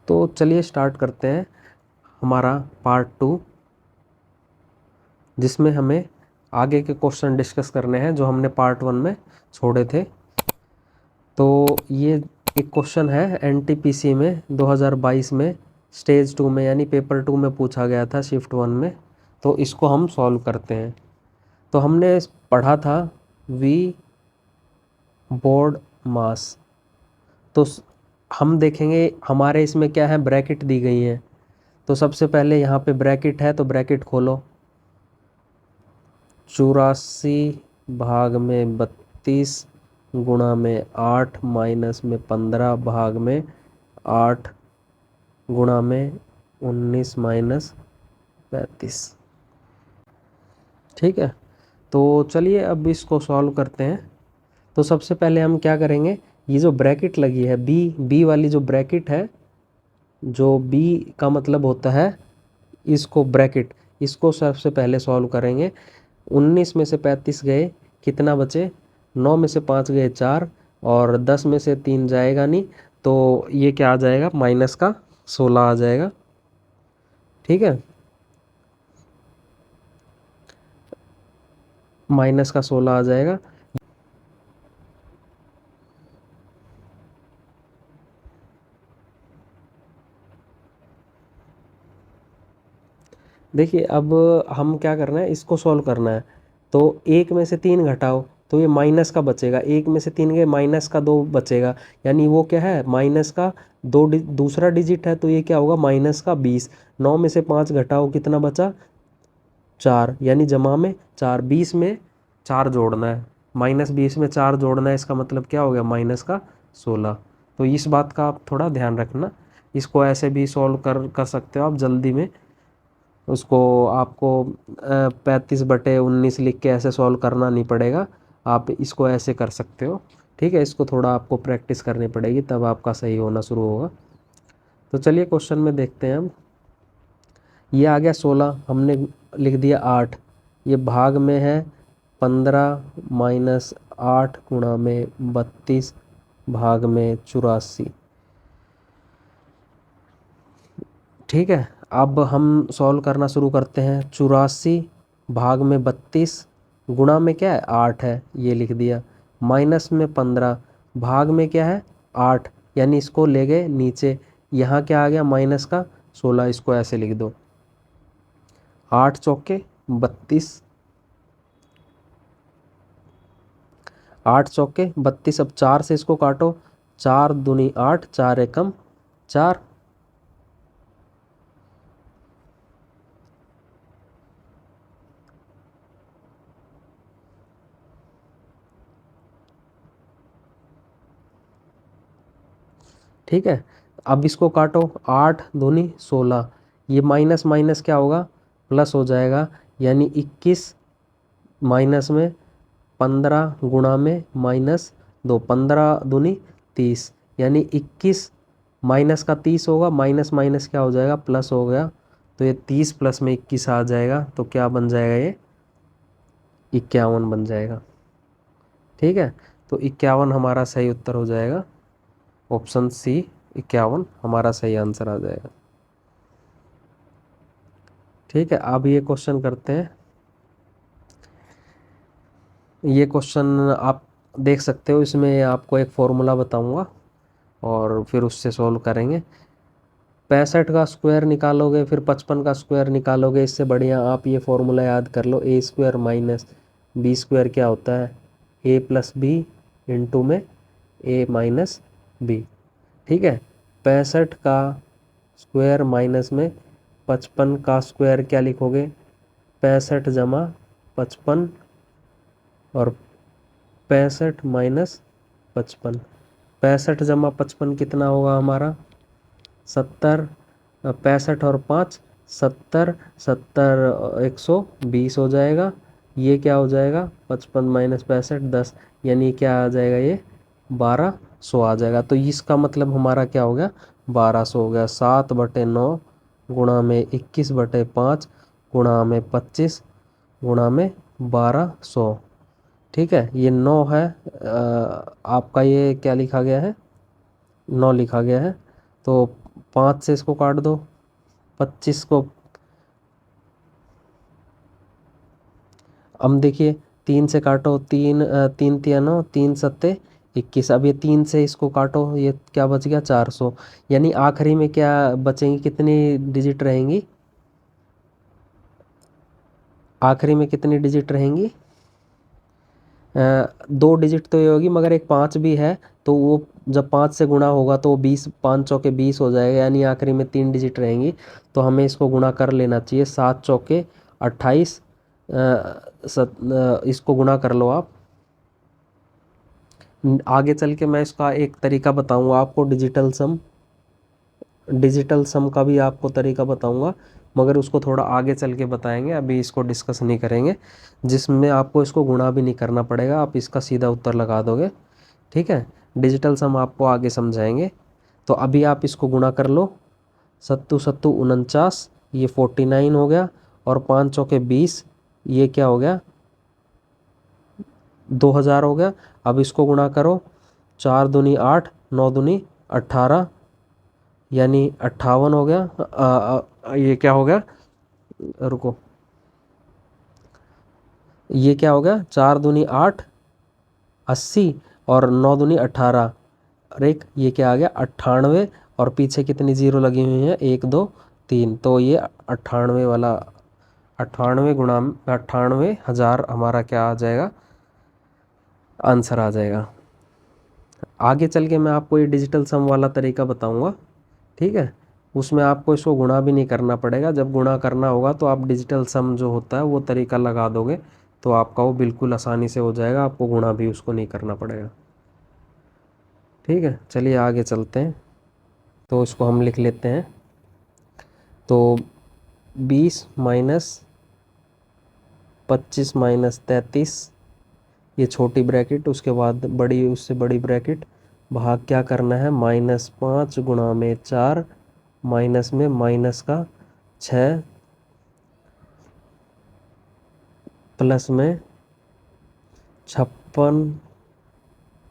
तो चलिए स्टार्ट करते हैं हमारा पार्ट 2, जिसमें हमें आगे के क्वेश्चन डिस्कस करने हैं जो हमने पार्ट 1 में छोड़े थे। तो ये एक क्वेश्चन है एनटीपीसी में 2022 में स्टेज 2 में यानी पेपर 2 में पूछा गया था शिफ्ट 1 में। तो इसको हम सॉल्व करते हैं। तो हमने पढ़ा था वी बोर्ड मास। तो हम देखेंगे हमारे इसमें क्या है, ब्रैकेट दी गई है। तो सबसे पहले यहाँ पे ब्रैकेट है तो ब्रैकेट खोलो। 84 भाग में 32 गुणा में 8 माइनस में 15 भाग में 8 गुणा में 19 माइनस 35। ठीक है, तो चलिए अब इसको सॉल्व करते हैं। तो सबसे पहले हम क्या करेंगे, ये जो ब्रैकेट लगी है बी वाली जो ब्रैकेट है, जो बी का मतलब होता है इसको ब्रैकेट, इसको सबसे पहले सॉल्व करेंगे। 19 में से 35 गए, कितना बचे, 9 में से 5 गए 4, और 10 में से 3 जाएगा नहीं, तो ये क्या आ जाएगा, माइनस का 16 आ जाएगा। ठीक है, माइनस का 16 आ जाएगा। देखिए अब हम क्या करना है, इसको सॉल्व करना है। तो 1 में से 3 घटाओ तो ये माइनस का बचेगा, 1 में से 3 गए माइनस का 2 बचेगा, यानी वो क्या है, माइनस का दूसरा डिजिट है, तो ये क्या होगा, माइनस का 20। 9 में से 5 घटाओ कितना बचा, 4, यानी जमा में 4, 20 में 4 जोड़ना है, -20 में 4 जोड़ना है, इसका मतलब क्या हो गया, माइनस का 16। तो इस बात का आप थोड़ा ध्यान रखना। इसको ऐसे भी सॉल्व कर सकते हो आप जल्दी में। उसको आपको 35/19 लिख के ऐसे सॉल्व करना नहीं पड़ेगा, आप इसको ऐसे कर सकते हो। ठीक है, इसको थोड़ा आपको प्रैक्टिस करनी पड़ेगी, तब आपका सही होना शुरू होगा। तो चलिए क्वेश्चन में देखते हैं हम। ये आ गया 16, हमने लिख दिया 8, ये भाग में है 15 माइनस 8 गुणा में 32 भाग में 84। ठीक है, अब हम सॉल्व करना शुरू करते हैं। 84 भाग में 32 गुणा में क्या है, 8 है, ये लिख दिया, माइनस में 15 भाग में क्या है, 8, यानी इसको ले गए नीचे, यहाँ क्या आ गया, माइनस का 16, इसको ऐसे लिख दो। 8 चौके 32, 8 चौके 32, अब 4 से इसको काटो, 4 दूनी 8, 4 एकम 4। ठीक है, अब इसको काटो, 8 दूनी 16, ये माइनस माइनस क्या होगा, प्लस हो जाएगा, यानी 21 माइनस में 15 गुणा में -2, 15 दूनी 30, यानी 21 माइनस का 30 होगा, माइनस माइनस क्या हो जाएगा, प्लस हो गया, तो ये 30 प्लस में 21 आ जाएगा, तो क्या बन जाएगा, ये 51 बन जाएगा। ठीक है, तो 51 हमारा सही उत्तर हो जाएगा, ऑप्शन सी 51 हमारा सही आंसर आ जाएगा। ठीक है, अब ये क्वेश्चन करते हैं। ये क्वेश्चन आप देख सकते हो, इसमें आपको एक फॉर्मूला बताऊंगा और फिर उससे सॉल्व करेंगे। 65 का स्क्वायर निकालोगे, फिर 55 का स्क्वायर निकालोगे, इससे बढ़िया आप ये फॉर्मूला याद कर लो, ए स्क्वायर माइनस बी स्क्वायर क्या होता है, ए प्लस बी इंटू में ए माइनस बी। ठीक है, 65 का स्क्वायर माइनस में 55 का स्क्वायर क्या लिखोगे, 65 जमा 55, और 65 माइनस 55, 65 जमा 55 कितना होगा हमारा, 70, 65 और 5 70, 70 120 हो जाएगा। ये क्या हो जाएगा, 55 माइनस 65 10, यानी क्या आ जाएगा, ये 1200 आ जाएगा। तो इसका मतलब हमारा क्या हो गया, 1200 हो गया। 7/9 गुणा में 21/5 गुणा में 25 गुणा में 1200। ठीक है, ये 9 है, आपका ये क्या लिखा गया है, 9 लिखा गया है। तो 5 से इसको काट दो, 25 को, अब देखिए 3 से काटो, 3 तिया 9, 3 सत्ते 21। अब ये 3 से इसको काटो, ये क्या बच गया 400। यानी आखिरी में क्या बचेंगी, कितनी डिजिट रहेंगी, आखिरी में कितनी डिजिट रहेंगी, 2 डिजिट तो ये होगी, मगर एक 5 भी है, तो वो जब 5 से गुणा होगा तो वो 20, 5 चौके 20 हो जाएगा, यानी आखिरी में 3 डिजिट रहेंगी। तो हमें इसको गुणा कर लेना चाहिए, 7 चौके 28, इसको गुणा कर लो आप। आगे चल के मैं इसका एक तरीका बताऊंगा आपको, डिजिटल सम का भी आपको तरीका बताऊंगा, मगर उसको थोड़ा आगे चल के बताएंगे, अभी इसको डिस्कस नहीं करेंगे, जिसमें आपको इसको गुणा भी नहीं करना पड़ेगा, आप इसका सीधा उत्तर लगा दोगे। ठीक है, डिजिटल सम आपको आगे समझाएंगे। तो अभी आप इसको गुणा कर लो, सत्तू सत्तू 49, ये 49 हो गया, और 5 चौके 20, ये क्या हो गया 2000 हो गया। अब इसको गुणा करो, 4 दूनी 8, 9 दूनी 18, यानी 58 हो गया। ये क्या हो गया, रुको, ये क्या हो गया, 4 दूनी 8, 80, और 9 दूनी 18, और एक ये क्या आ गया 98, और पीछे कितनी जीरो लगी हुई है, 1 2 3, तो ये 98 वाला, 98 गुणा 98,000 हमारा क्या आ जाएगा, आंसर आ जाएगा। आगे चल के मैं आपको ये डिजिटल सम वाला तरीका बताऊंगा। ठीक है, उसमें आपको इसको गुणा भी नहीं करना पड़ेगा, जब गुणा करना होगा तो आप डिजिटल सम जो होता है वो तरीका लगा दोगे, तो आपका वो बिल्कुल आसानी से हो जाएगा, आपको गुणा भी उसको नहीं करना पड़ेगा। ठीक है, चलिए आगे चलते हैं, तो इसको हम लिख लेते हैं। तो 20 माइनस 25 माइनस 33, ये छोटी ब्रैकेट, उसके बाद बड़ी, उससे बड़ी ब्रैकेट, भाग क्या करना है, -5 गुणा में 4, माइनस में माइनस का 6, प्लस में 56,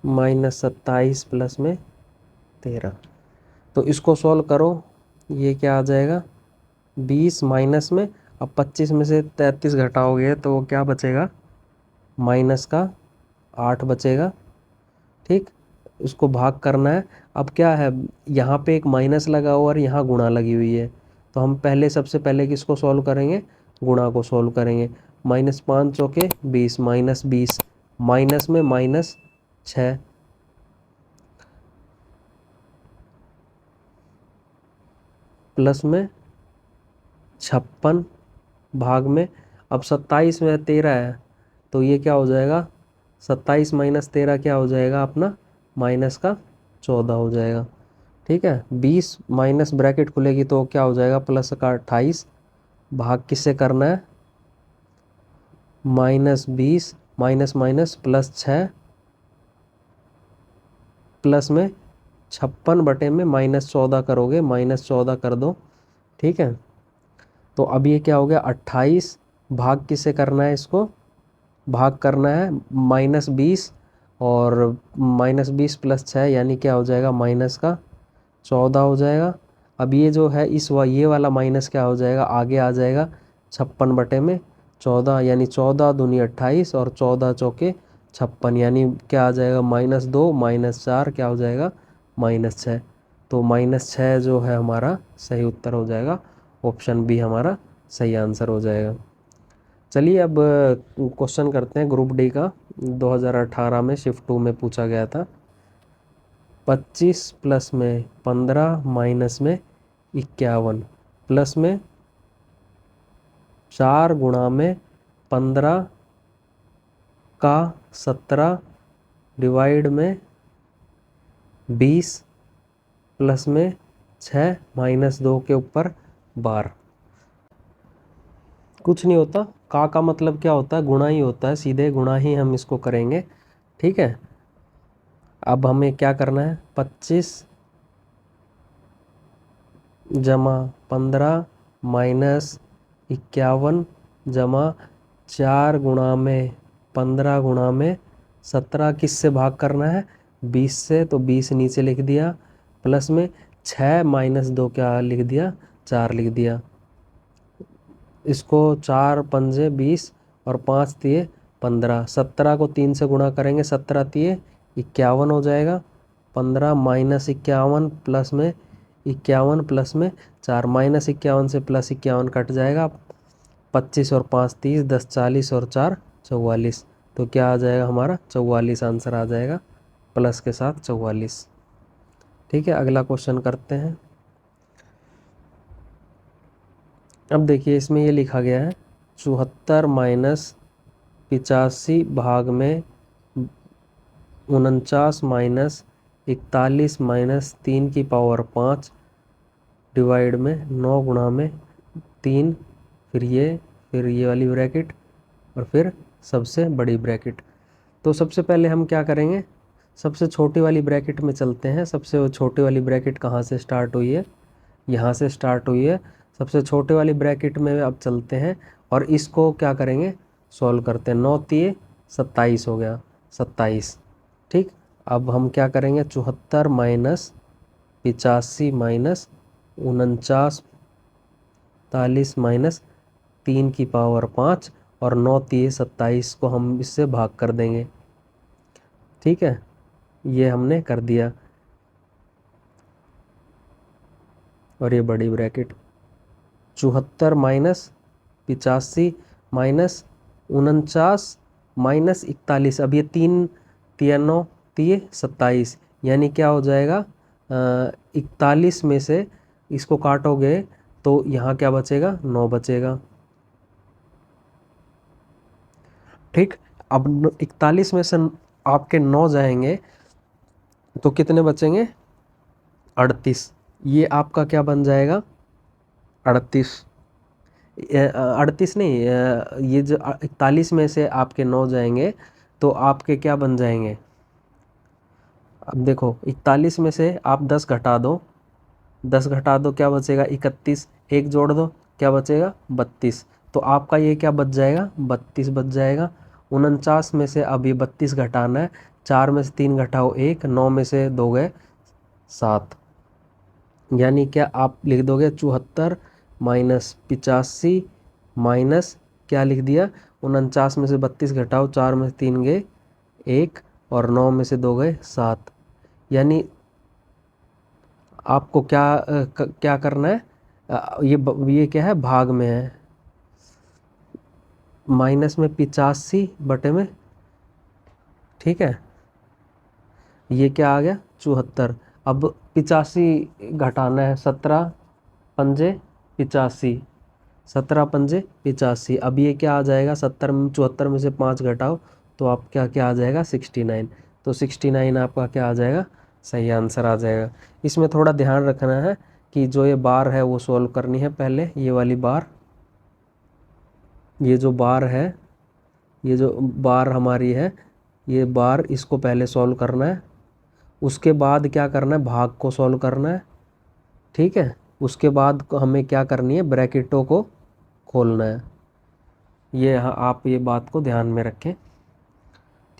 -27, प्लस में 13। तो इसको सॉल्व करो, ये क्या आ जाएगा 20 माइनस में, अब 25 में से 33 घटाओगे तो क्या बचेगा, माइनस का 8 बचेगा। ठीक, इसको भाग करना है। अब क्या है, यहाँ पे एक माइनस लगा हुआ और यहाँ गुणा लगी हुई है, तो हम पहले सबसे पहले किसको सॉल्व करेंगे, गुणा को सॉल्व करेंगे। -5 चौके 20, -20, माइनस में -6, प्लस में 56, भाग में, अब 27 में 13 है, तो ये क्या हो जाएगा, 27 माइनस 13 क्या हो जाएगा अपना, माइनस का 14 हो जाएगा। ठीक है, 20 माइनस ब्रैकेट खुलेगी तो क्या हो जाएगा, प्लस का 28, भाग किससे करना है, -20, माइनस माइनस प्लस 6, प्लस में 56 बटे में -14 करोगे, -14 कर दो। ठीक है, तो अब ये क्या हो गया 28, भाग किससे करना है, इसको भाग करना है -20, और -20 प्लस 6, यानी क्या हो जाएगा, माइनस का 14 हो जाएगा। अब ये जो है ये वाला माइनस क्या हो जाएगा, आगे आ जाएगा 56 बटे में 14, यानी 14 दूनी 28, और 14 चौके 56, यानी क्या आ जाएगा, -2, -4 क्या हो जाएगा, -6। तो -6 जो है हमारा सही उत्तर हो जाएगा, ऑप्शन बी हमारा सही आंसर हो जाएगा। चलिए अब क्वेश्चन करते हैं ग्रुप डी का, 2018 में शिफ्ट 2 में पूछा गया था। 25 प्लस में 15 माइनस में 51, प्लस में 4 गुणा में 15 का 17, डिवाइड में 20, प्लस में 6 -2 के ऊपर 12। कुछ नहीं होता, का मतलब क्या होता है, गुणा ही होता है, सीधे गुणा ही हम इसको करेंगे। ठीक है, अब हमें क्या करना है, 25 जमा 15 माइनस 51 जमा 4 गुणा में 15 गुणा में 17, किस से भाग करना है, 20 से, तो 20 नीचे लिख दिया, प्लस में 6 माइनस 2 क्या लिख दिया, 4 लिख दिया। इसको 4 पंजे 20 और 5 तिये 15, 17 को 3 से गुणा करेंगे, 17 तिये 51 हो जाएगा। 15 माइनस 51 प्लस में 51 प्लस में 4, माइनस 51 से प्लस 51 कट जाएगा। 25 और 5 30, 10 40 और 4 44। तो क्या आ जाएगा हमारा 44 आंसर आ जाएगा, प्लस के साथ 44। ठीक है, अगला क्वेश्चन करते हैं। अब देखिए इसमें ये लिखा गया है 74 माइनस 85 भाग में 49 माइनस 41 माइनस 3 की पावर 5 डिवाइड में 9 गुणा में 3, फिर ये वाली ब्रैकेट और फिर सबसे बड़ी ब्रैकेट। तो सबसे पहले हम क्या करेंगे, सबसे छोटी वाली ब्रैकेट में चलते हैं। सबसे छोटी वाली ब्रैकेट कहाँ से स्टार्ट हुई है, यहाँ से स्टार्ट हुई है। सबसे छोटे वाली ब्रैकेट में अब चलते हैं और इसको क्या करेंगे, सॉल्व करते हैं। 9 तिये 27 हो गया, 27। ठीक, अब हम क्या करेंगे, 74 माइनस 85 माइनस 49 41 माइनस 3 की पावर 5 और 9 तिये 27 को हम इससे भाग कर देंगे। ठीक है, ये हमने कर दिया। और ये बड़ी ब्रैकेट 74 माइनस 85 माइनस 49 माइनस 41, अब ये 3 तिया 9 तिये 27, यानी क्या हो जाएगा, 41 में से इसको काटोगे तो यहाँ क्या बचेगा, 9 बचेगा। ठीक, अब 41 में से आपके 9 जाएंगे तो कितने बचेंगे, 38। ये आपका क्या बन जाएगा, 38। 38 नहीं, ये जो 41 में से आपके 9 जाएंगे तो आपके क्या बन जाएंगे। अब देखो 41 में से आप 10 घटा दो, 10 घटा दो क्या बचेगा, 31। एक जोड़ दो क्या बचेगा, 32। तो आपका ये क्या बच जाएगा, 32 बच जाएगा। 49 में से अब ये 32 घटाना है, 4 में से 3 घटाओ 1, 9 में से 2 गए 7, यानी क्या आप लिख दोगे 74 माइनस 85 माइनस क्या लिख दिया, 49 में से 32 घटाओ, 4 में से 3 गए 1 और 9 में से 2 गए 7। यानी आपको क्या करना है, ये क्या है, भाग में है, माइनस में 85 बटे में। ठीक है, ये क्या आ गया 74। अब 85 घटाना है, 17 पंजे 85, 17 पंजे 85। अब ये क्या आ जाएगा, 74 में से 5 घटाओ तो आप क्या आ जाएगा, 69। तो 69 आपका क्या आ जाएगा, सही आंसर आ जाएगा। इसमें थोड़ा ध्यान रखना है कि जो ये बार है वो सॉल्व करनी है पहले, ये वाली बार, ये जो बार है, ये जो बार हमारी है, ये बार इसको पहले सॉल्व करना है, उसके बाद क्या करना है, भाग को सॉल्व करना है। ठीक है, उसके बाद हमें क्या करनी है, ब्रैकेटों को खोलना है। ये आप ये बात को ध्यान में रखें।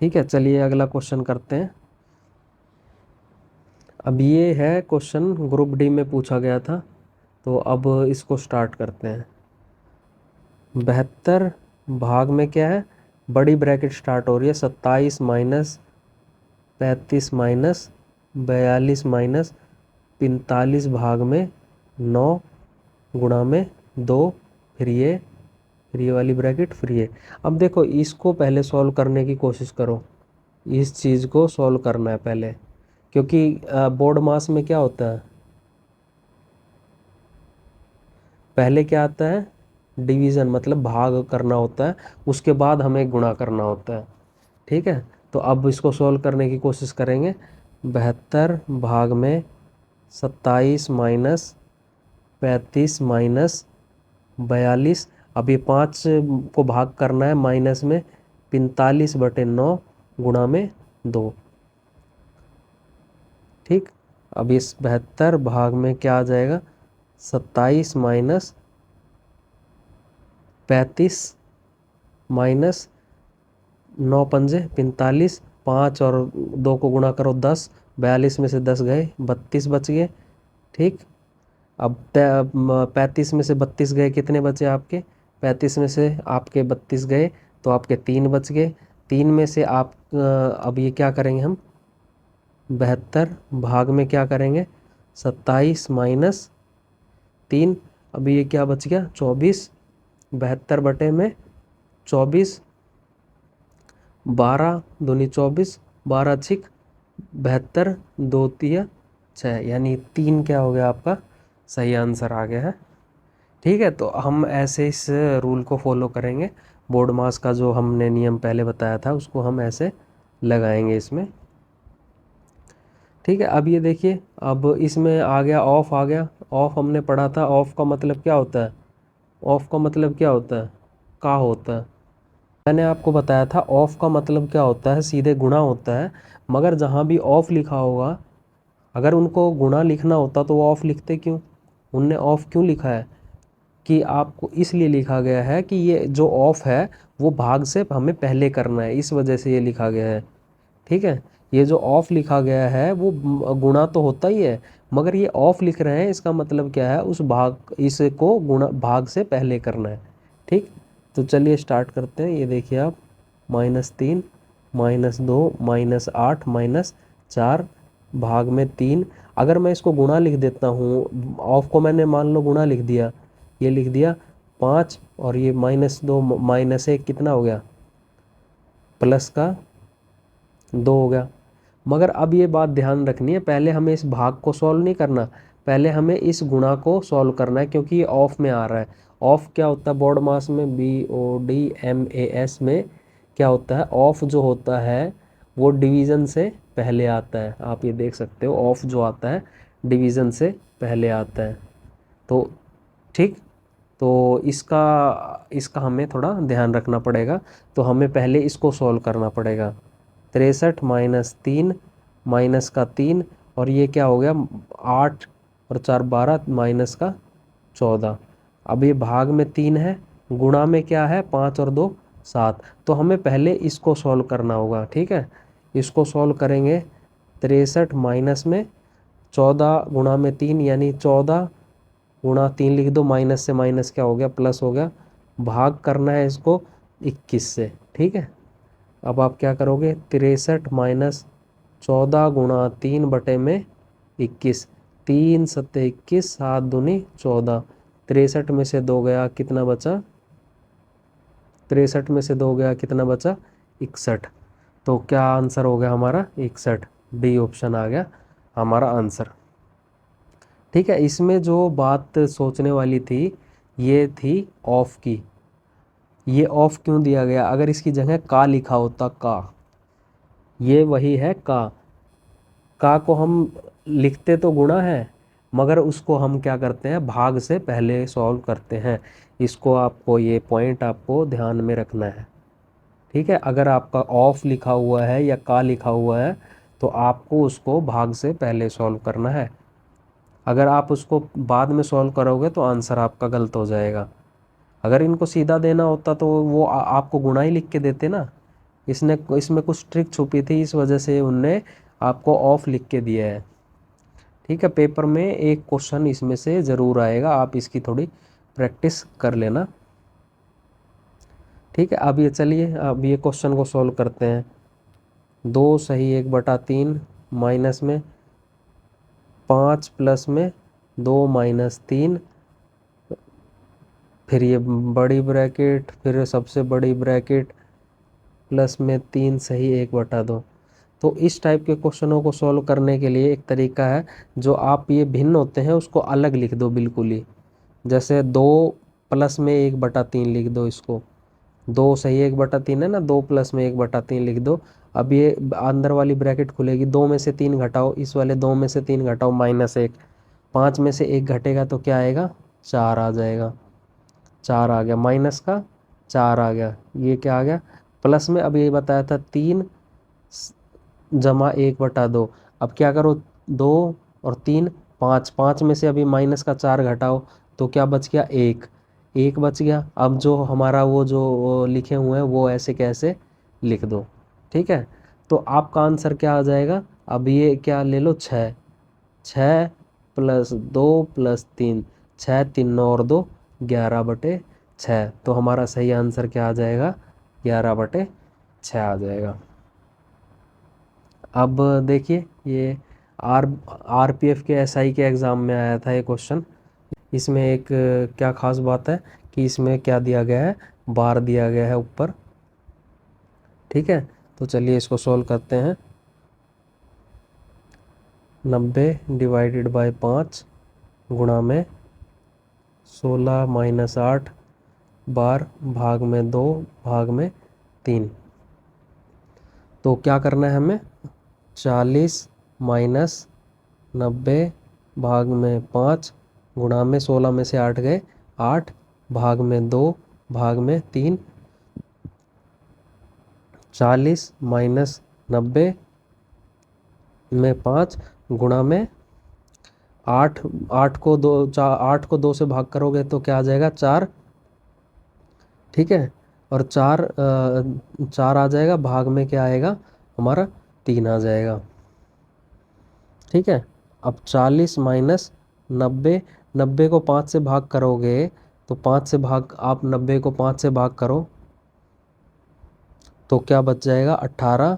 ठीक है, चलिए अगला क्वेश्चन करते हैं। अब ये है क्वेश्चन ग्रुप डी में पूछा गया था, तो अब इसको स्टार्ट करते हैं। 72 भाग में क्या है, बड़ी ब्रैकेट स्टार्ट हो रही है, 27 माइनस 35 माइनस 42 माइनस 45 भाग में 9 गुणा में 2, फिर ये वाली ब्रैकेट, फिर ये। अब देखो इसको पहले सॉल्व करने की कोशिश करो, इस चीज़ को सॉल्व करना है पहले, क्योंकि बोर्ड मास में क्या होता है, पहले क्या आता है, डिवीज़न मतलब भाग करना होता है, उसके बाद हमें गुणा करना होता है। ठीक है, तो अब इसको सॉल्व करने की कोशिश करेंगे। 72 भाग में 27 माइनस 35 माइनस 42, अब ये 5 को भाग करना है, माइनस में 45 बटे 9 गुणा में 2। ठीक, अब इस 72 भाग में क्या आ जाएगा, 27 माइनस 35 माइनस 9 पंजे 45, 5 और 2 को गुणा करो 10, 42 में से 10 गए 32 बच गए। ठीक। अब 35 में से 32 गए, कितने बचे आपके? 35 में से आपके 32 गए तो आपके 3 बच गए। 3 में से आप अब ये क्या करेंगे हम, 72 भाग में क्या करेंगे, 27 माइनस 3। अब ये क्या बच गया, 24। 72 बटे में 24, 12 दूनी 24, 12 छिक 72, 2 तिया 6, यानी 3 क्या हो गया आपका सही आंसर आ गया है। ठीक है, तो हम ऐसे इस रूल को फॉलो करेंगे। बोर्ड मास का जो हमने नियम पहले बताया था उसको हम ऐसे लगाएंगे इसमें। ठीक है, अब ये देखिए, अब इसमें आ गया ऑफ, आ गया ऑफ। हमने पढ़ा था ऑफ का मतलब क्या होता है, ऑफ का मतलब क्या होता है, का होता है। मैंने आपको बताया था ऑफ का मतलब क्या होता है, सीधे गुणा होता है। मगर जहाँ भी ऑफ लिखा होगा, अगर उनको गुणा लिखना होता तो वो ऑफ लिखते क्यों? उनने ऑफ क्यों लिखा है कि आपको इसलिए लिखा गया है कि ये जो ऑफ है वो भाग से हमें पहले करना है, इस वजह से ये लिखा गया है। ठीक है, ये जो ऑफ लिखा गया है वो गुणा तो होता ही है, मगर ये ऑफ लिख रहे हैं इसका मतलब क्या है, उस भाग इसको गुणा भाग से पहले करना है। ठीक, तो चलिए स्टार्ट करते हैं। ये देखिए आप, -3 -2 -8 -4 भाग में 3। अगर मैं इसको गुणा लिख देता हूँ, ऑफ को मैंने मान लो गुणा लिख दिया, ये लिख दिया 5, और ये -2 -1 कितना हो गया, प्लस का 2 हो गया। मगर अब ये बात ध्यान रखनी है, पहले हमें इस भाग को सॉल्व नहीं करना, पहले हमें इस गुणा को सॉल्व करना है, क्योंकि ये ऑफ में आ रहा है। ऑफ क्या होता है बोर्ड मास में, BODMAS में क्या होता है, ऑफ जो होता है वो डिवीज़न से पहले आता है। आप ये देख सकते हो, ऑफ जो आता है डिवीज़न से पहले आता है। तो ठीक, तो इसका इसका हमें थोड़ा ध्यान रखना पड़ेगा। तो हमें पहले इसको सॉल्व करना पड़ेगा। 63 -3 माइनस का 3, और ये क्या हो गया 8 और 4 12 माइनस का 14। अब ये भाग में 3 है, गुणा में क्या है 5 और 2 7। तो हमें पहले इसको सॉल्व करना होगा। ठीक है, इसको सॉल्व करेंगे। 63 माइनस में 14 गुणा में 3, यानी 14 गुणा 3 लिख दो, माइनस से माइनस क्या हो गया, प्लस हो गया। भाग करना है इसको 21 से। ठीक है, अब आप क्या करोगे, 63 माइनस 14 गुणा 3 बटे में 21, 3 सत्ते 21, 7 दूनी 14। 63 में से 2 गया, कितना बचा, 63 में से 2 गया, कितना बचा 61। तो क्या आंसर हो गया हमारा 61, डी ऑप्शन आ गया हमारा आंसर। ठीक है, इसमें जो बात सोचने वाली थी ये थी ऑफ की। ये ऑफ क्यों दिया गया, अगर इसकी जगह का लिखा होता, का, ये वही है का को हम लिखते तो गुणा है, मगर उसको हम क्या करते हैं, भाग से पहले सॉल्व करते हैं। इसको आपको, ये पॉइंट आपको ध्यान में रखना है। ठीक है, अगर आपका ऑफ लिखा हुआ है या का लिखा हुआ है तो आपको उसको भाग से पहले सॉल्व करना है। अगर आप उसको बाद में सॉल्व करोगे तो आंसर आपका गलत हो जाएगा। अगर इनको सीधा देना होता तो वो आपको गुणा ही लिख के देते ना। इसमें कुछ ट्रिक छुपी थी, इस वजह से उनने आपको ऑफ लिख के दिया है। ठीक है, पेपर में एक क्वेश्चन इसमें से ज़रूर आएगा, आप इसकी थोड़ी प्रैक्टिस कर लेना। ठीक है, अब ये चलिए, अब ये क्वेश्चन को सॉल्व करते हैं। 2 सही 1/3 माइनस में 5 प्लस में 2 माइनस 3, फिर ये बड़ी ब्रैकेट, फिर सबसे बड़ी ब्रैकेट, प्लस में 3 सही 1/2। तो इस टाइप के क्वेश्चनों को सॉल्व करने के लिए एक तरीका है, जो आप ये भिन्न होते हैं उसको अलग लिख दो बिल्कुल ही। जैसे 2 प्लस में 1/3 लिख दो इसको, 2 सही 1/3 है ना, 2 प्लस में 1/3 लिख दो। अब ये अंदर वाली ब्रैकेट खुलेगी, 2 में से 3 घटाओ, इस वाले 2 में से 3 घटाओ, -1। 5 में से 1 घटेगा तो क्या आएगा, 4 आ जाएगा। 4 आ गया, माइनस का 4 आ गया, ये क्या आ गया प्लस में। अब ये बताया था 3 जमा 1/2। अब क्या करो, 2 और 3 5, 5 में से अभी माइनस का 4 घटाओ तो क्या बच गया, 1, 1 बच गया। अब जो हमारा वो जो लिखे हुए हैं वो ऐसे कैसे लिख दो। ठीक है, तो आपका आंसर क्या आ जाएगा, अब ये क्या ले लो, 6, 6 प्लस 2 प्लस 3, 6, 3 9 और 2 11/6। तो हमारा सही आंसर क्या आ जाएगा? 11/6 आ जाएगा। अब देखिए ये आरपीएफ के एसआई के एग्ज़ाम में आया था ये क्वेश्चन। इसमें एक क्या ख़ास बात है कि इसमें क्या दिया गया है, बार दिया गया है ऊपर। ठीक है, तो चलिए इसको सॉल्व करते हैं। 90 डिवाइडेड बाय 5 गुणा में 16 माइनस 8 बार भाग में 2 भाग में 3। तो क्या करना है हमें? 40 माइनस 90 भाग में 5 गुणा में 16 में से 8 गए 8 भाग में 2 भाग में 3। 40 माइनस 90 में 5 गुणा में 8 8 को 2 से भाग करोगे तो क्या आ जाएगा? 4। ठीक है, और 4 आ जाएगा, भाग में क्या आएगा हमारा? 3 आ जाएगा। ठीक है, अब 40 माइनस 90, 90 को 5 से भाग करोगे तो 5 से भाग, आप 90 को 5 से भाग करो तो क्या बच जाएगा? 18।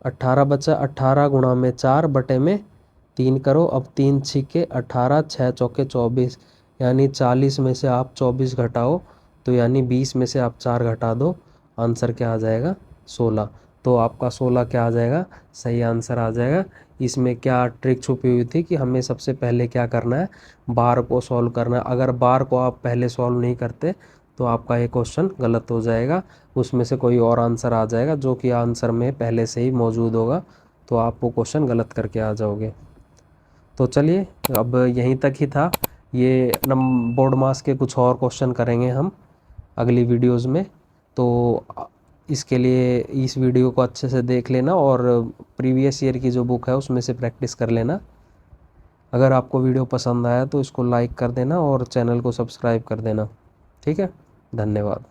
18 बचा, 18 गुणा में 4 बटे में 3 करो। अब 3 छिके 18, 6 चौके 24, यानी 40 में से आप 24 घटाओ तो यानी 20 में से आप 4 घटा दो, आंसर क्या आ जाएगा? 16। तो आपका 16 क्या आ जाएगा? सही आंसर आ जाएगा। इसमें क्या ट्रिक छुपी हुई थी कि हमें सबसे पहले क्या करना है? बार को सॉल्व करना है। अगर बार को आप पहले सॉल्व नहीं करते तो आपका ये क्वेश्चन गलत हो जाएगा, उसमें से कोई और आंसर आ जाएगा जो कि आंसर में पहले से ही मौजूद होगा, तो आप वो क्वेश्चन गलत करके आ जाओगे। तो चलिए अब यहीं तक ही था। ये बोर्ड मास के कुछ और क्वेश्चन करेंगे हम अगली वीडियोस में। तो इसके लिए इस वीडियो को अच्छे से देख लेना और प्रीवियस ईयर की जो बुक है उसमें से प्रैक्टिस कर लेना। अगर आपको वीडियो पसंद आया तो इसको लाइक कर देना और चैनल को सब्सक्राइब कर देना। ठीक है, धन्यवाद।